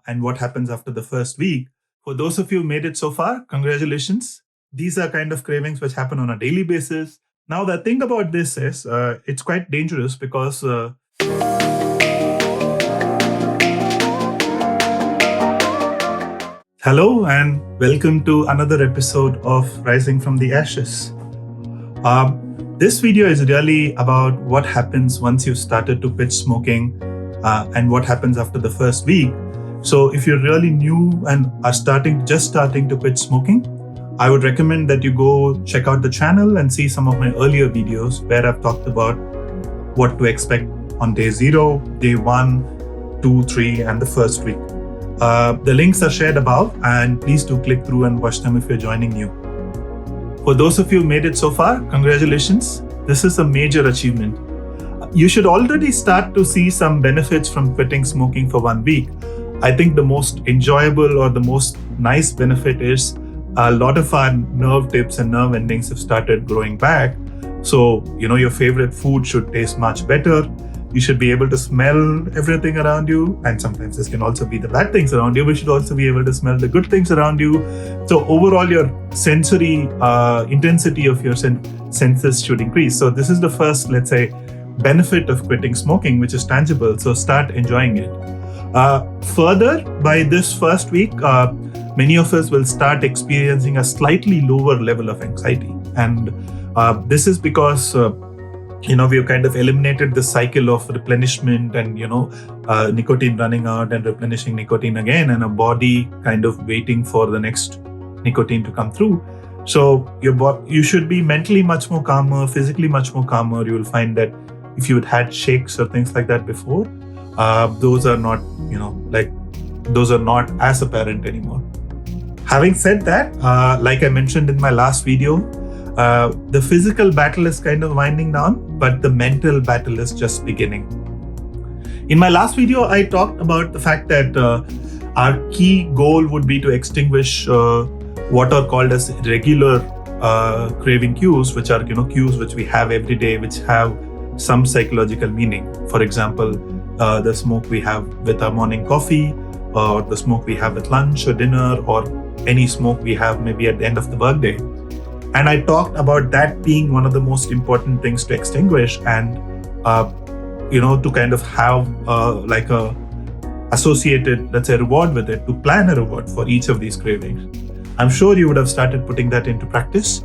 and what happens after the first week. For those of you who made it so far, congratulations. These are kind of cravings which happen on a daily basis. Now, the thing about this is it's quite dangerous because hello and welcome to another episode of Rising from the Ashes. This video is really about what happens once you've started to quit smoking and what happens after the first week. So if you're really new and are just starting to quit smoking, I would recommend that you go check out the channel and see some of my earlier videos where I've talked about what to expect on day 0, day 1, 2, 3, and the first week. The links are shared above, and please do click through and watch them if you're joining new. For those of you who made it so far, congratulations. This is a major achievement. You should already start to see some benefits from quitting smoking for 1 week. I think the most enjoyable or the most nice benefit is a lot of our nerve tips and nerve endings have started growing back. So, your favorite food should taste much better. You should be able to smell everything around you. And sometimes this can also be the bad things around you. We should also be able to smell the good things around you. So overall, your sensory intensity of your senses should increase. So this is the first, let's say, benefit of quitting smoking, which is tangible. So start enjoying it. Further, by this first week, many of us will start experiencing a slightly lower level of anxiety. And this is because we've kind of eliminated the cycle of replenishment and, nicotine running out and replenishing nicotine again, and a body kind of waiting for the next nicotine to come through. So you should be mentally much more calmer, physically much more calmer. You will find that if you had shakes or things like that before, those are not, those are not as apparent anymore. Having said that, like I mentioned in my last video, the physical battle is kind of winding down, but the mental battle is just beginning. In my last video, I talked about the fact that our key goal would be to extinguish what are called as regular craving cues, which are cues which we have every day, which have some psychological meaning. For example, the smoke we have with our morning coffee, or the smoke we have at lunch or dinner, or any smoke we have maybe at the end of the workday. And I talked about that being one of the most important things to extinguish and, to kind of have like a associated, let's say, reward with it, to plan a reward for each of these cravings. I'm sure you would have started putting that into practice.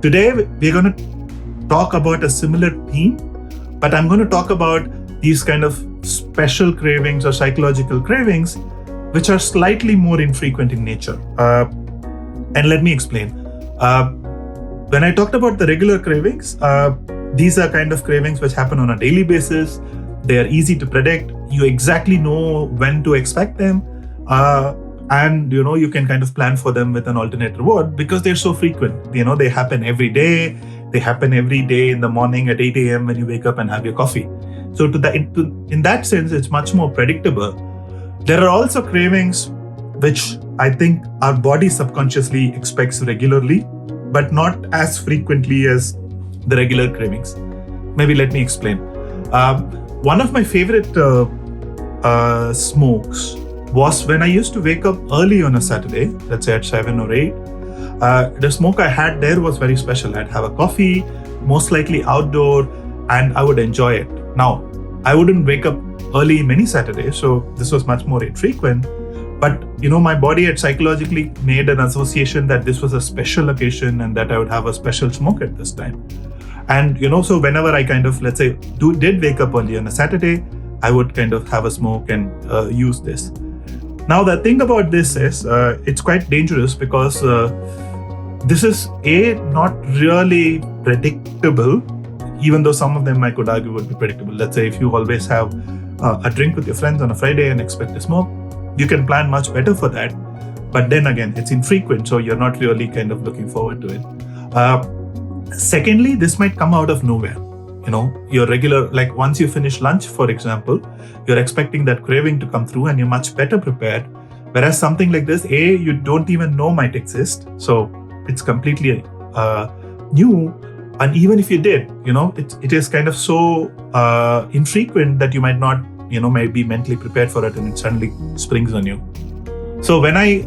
Today, we're going to talk about a similar theme, but I'm going to talk about these kind of special cravings or psychological cravings, which are slightly more infrequent in nature. And let me explain. When I talked about the regular cravings, these are kind of cravings which happen on a daily basis. They are easy to predict. You exactly know when to expect them. And, you can kind of plan for them with an alternate reward because they're so frequent. They happen every day. They happen every day in the morning at 8 a.m. when you wake up and have your coffee. So in that sense, it's much more predictable. There are also cravings which I think our body subconsciously expects regularly, but not as frequently as the regular cravings. Maybe let me explain. One of my favorite smokes was when I used to wake up early on a Saturday, let's say at 7 or 8. The smoke I had there was very special. I'd have a coffee, most likely outdoor, and I would enjoy it. Now, I wouldn't wake up early many Saturdays, so this was much more infrequent. But, my body had psychologically made an association that this was a special occasion and that I would have a special smoke at this time. And, so whenever I kind of, let's say, did wake up early on a Saturday, I would kind of have a smoke and use this. Now, the thing about this is it's quite dangerous because this is not really predictable, even though some of them I could argue would be predictable. Let's say if you always have a drink with your friends on a Friday and expect to smoke, you can plan much better for that. But then again, it's infrequent, so you're not really kind of looking forward to it. Secondly, this might come out of nowhere. Your regular, like once you finish lunch, for example, you're expecting that craving to come through and you're much better prepared. Whereas something like this, you don't even know might exist. So it's completely new. And even if you did, it is kind of so infrequent that you might not, may be mentally prepared for it, and it suddenly springs on you. So when I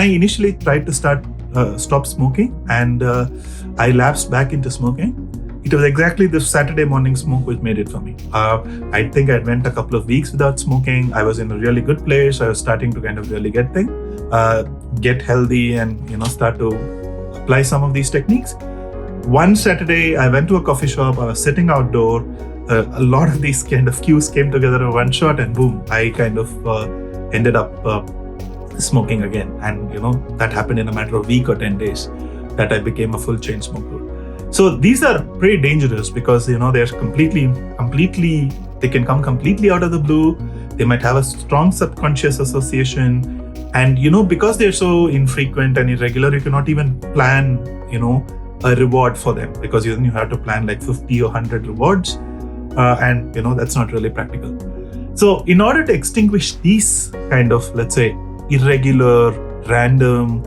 initially tried to stop smoking, and I lapsed back into smoking, it was exactly this Saturday morning smoke which made it for me. I think I went a couple of weeks without smoking. I was in a really good place. I was starting to kind of really get healthy, and start to apply some of these techniques. One Saturday, I went to a coffee shop. I was sitting outdoor. A lot of these kind of cues came together in one shot, and boom, I kind of ended up smoking again. And that happened in a matter of a week or 10 days that I became a full chain smoker. So these are pretty dangerous because they're completely they can come completely out of the blue. They might have a strong subconscious association, and because they're so infrequent and irregular, you cannot even plan a reward for them, because you have to plan like 50 or 100 rewards, and that's not really practical. So in order to extinguish these kind of, let's say, irregular, random,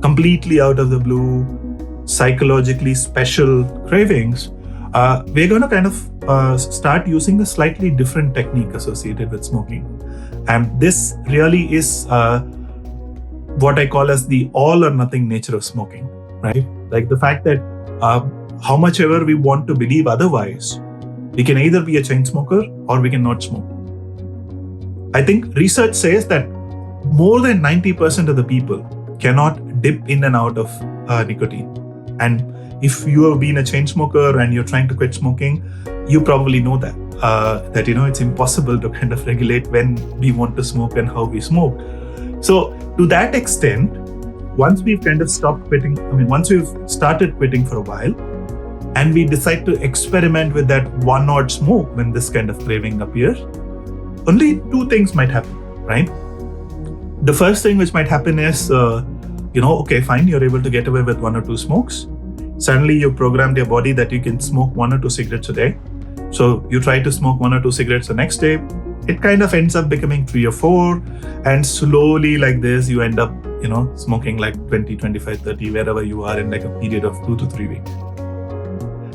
completely out of the blue, psychologically special cravings, we're going to kind of start using a slightly different technique associated with smoking. And this really is what I call as the all or nothing nature of smoking, right? Like the fact that how much ever we want to believe otherwise, we can either be a chain smoker or we can not smoke. I think research says that more than 90% of the people cannot dip in and out of nicotine. And if you have been a chain smoker and you're trying to quit smoking, you probably know that it's impossible to kind of regulate when we want to smoke and how we smoke. So to that extent, once we've kind of once we've started quitting for a while, and we decide to experiment with that one odd smoke when this kind of craving appears, only two things might happen, right? The first thing which might happen is, okay, fine, you're able to get away with one or two smokes. Suddenly you programmed your body that you can smoke 1 or 2 cigarettes a day. So you try to smoke 1 or 2 cigarettes the next day. It kind of ends up becoming 3 or 4. And slowly like this, you end up, smoking like 20, 25, 30, wherever you are in like a period of 2 to 3 weeks.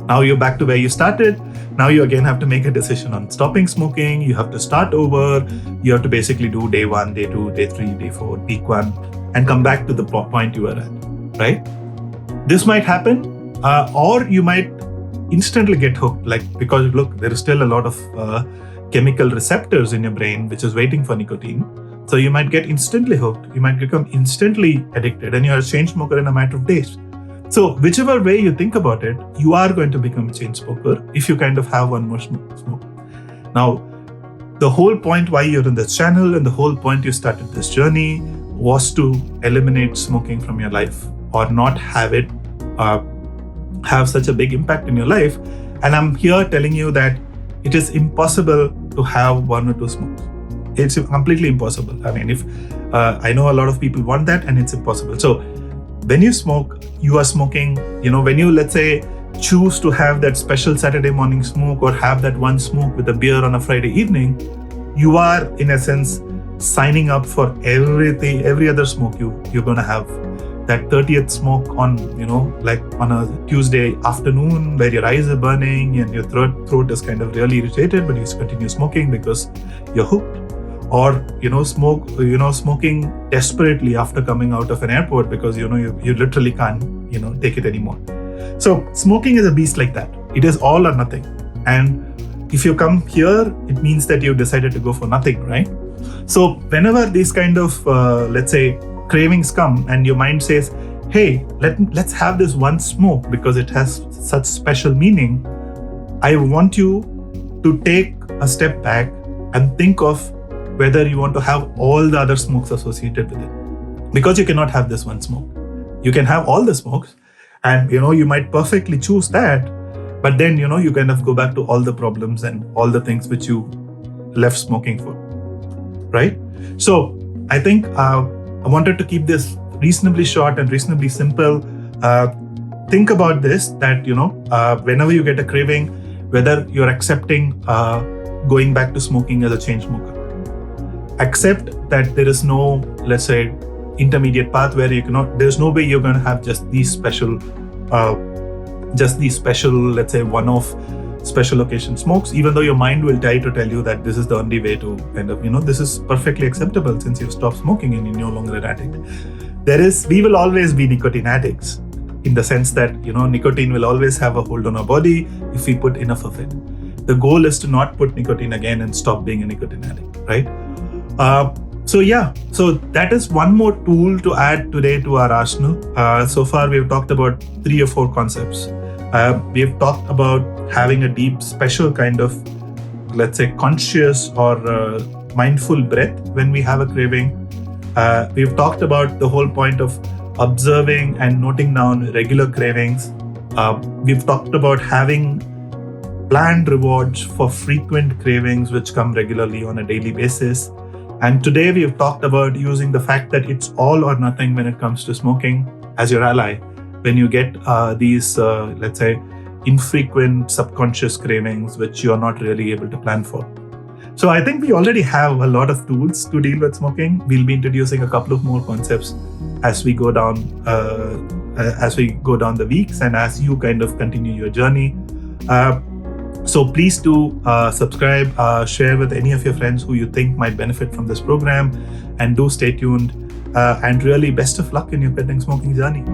Now you're back to where you started. Now you again have to make a decision on stopping smoking. You have to start over. You have to basically do day 1, day 2, day 3, day 4, peak 1, and come back to the point you were at, right? This might happen, or you might instantly get hooked, because look, there is still a lot of chemical receptors in your brain which is waiting for nicotine. So you might get instantly hooked. You might become instantly addicted, and you're a chain smoker in a matter of days. So whichever way you think about it, you are going to become a chain smoker if you kind of have one more smoke. Now, the whole point why you're in this channel and the whole point you started this journey was to eliminate smoking from your life, or not have it have such a big impact in your life. And I'm here telling you that it is impossible to have 1 or 2 smokes. It's completely impossible. If I know a lot of people want that, and it's impossible. So when you smoke, you are smoking, when you, let's say, choose to have that special Saturday morning smoke or have that one smoke with a beer on a Friday evening, you are in essence signing up for every other smoke you're going to have. That 30th smoke on a Tuesday afternoon where your eyes are burning and your throat is kind of really irritated, but you continue smoking because you're hooked. Or smoking desperately after coming out of an airport because you literally can't take it anymore. So smoking is a beast like that. It is all or nothing. And if you come here, it means that you've decided to go for nothing, right? So whenever these kind of let's say cravings come and your mind says, hey, let's have this one smoke because it has such special meaning, I want you to take a step back and think of whether you want to have all the other smokes associated with it. Because you cannot have this one smoke. You can have all the smokes, and you might perfectly choose that, but then you kind of go back to all the problems and all the things which you left smoking for, right? So I think I wanted to keep this reasonably short and reasonably simple. Think about this, that whenever you get a craving, whether you're accepting going back to smoking as a chain smoker. Accept that there is no, let's say, intermediate path where there's no way you're going to have just these special, let's say, one-off special occasion smokes, even though your mind will try to tell you that this is the only way to kind of, this is perfectly acceptable since you've stopped smoking and you're no longer an addict. We will always be nicotine addicts in the sense that, nicotine will always have a hold on our body if we put enough of it. The goal is to not put nicotine again and stop being a nicotine addict, right? So that is one more tool to add today to our arsenal. So far, we've talked about 3 or 4 concepts. We've talked about having a deep, special kind of, let's say, conscious or mindful breath when we have a craving. We've talked about the whole point of observing and noting down regular cravings. We've talked about having planned rewards for frequent cravings which come regularly on a daily basis. And today we have talked about using the fact that it's all or nothing when it comes to smoking as your ally. When you get these, let's say, infrequent subconscious cravings which you are not really able to plan for. So I think we already have a lot of tools to deal with smoking. We'll be introducing a couple of more concepts as we go down the weeks and as you kind of continue your journey. So please do subscribe, share with any of your friends who you think might benefit from this program, and do stay tuned. And really, best of luck in your quitting smoking journey.